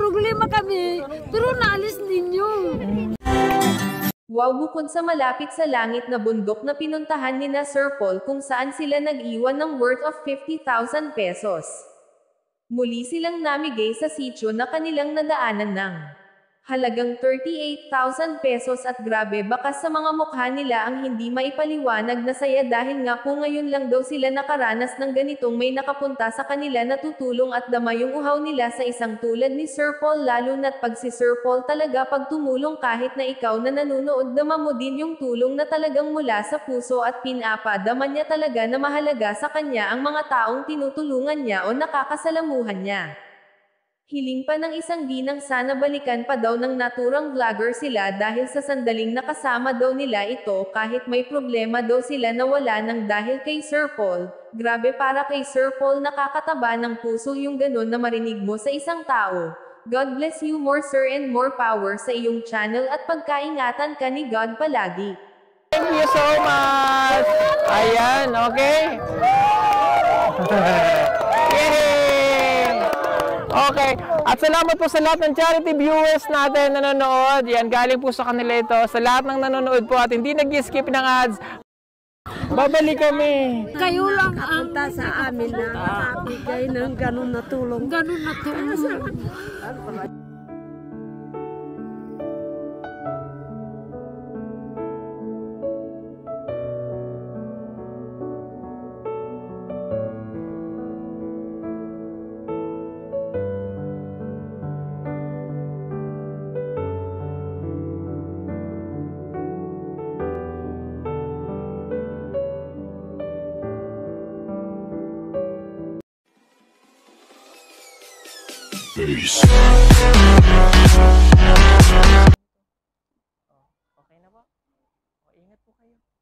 problema kami, pero naalis ninyo. Wow, bukod sa malapit sa langit na bundok na pinuntahan ni na Sir Paul kung saan sila nag-iwan ng worth of 50,000 pesos. Muli silang namigay sa sitio na kanilang nadaanan ng halagang 38,000 pesos at grabe baka sa mga mukha nila ang hindi maipaliwanag na saya dahil nga po ngayon lang daw sila nakaranas ng ganitong may nakapunta sa kanila na tutulong at dama yung uhaw nila sa isang tulad ni Sir Paul lalo na't pag si Sir Paul talaga pag tumulong kahit na ikaw na nanonood dama mo din yung tulong na talagang mula sa puso at pinapadama niya talaga na mahalaga sa kanya ang mga taong tinutulungan niya o nakakasalamuhan niya. Hiling pa ng isang ginang sana balikan pa daw ng naturang vlogger sila dahil sa sandaling nakasama daw nila ito kahit may problema daw sila na wala nang dahil kay Sir Paul. Grabe para kay Sir Paul nakakataba ng puso yung ganun na marinig mo sa isang tao. God bless you more sir and more power sa iyong channel at pagkaingatan ka ni God palagi. Thank you so much! Ayan, okay? Yay! Okay, at salamat po sa lahat ng charity viewers natin na nanonood. Yan, galing po sa kanila ito. Sa lahat ng nanonood po at hindi nag-skip ng ads, babalik kami. Kayo lang ang punta sa amin na makabigay ng ganun na tulong. Ganun na tulong. Peace. Okay na po? Ingat po kayo.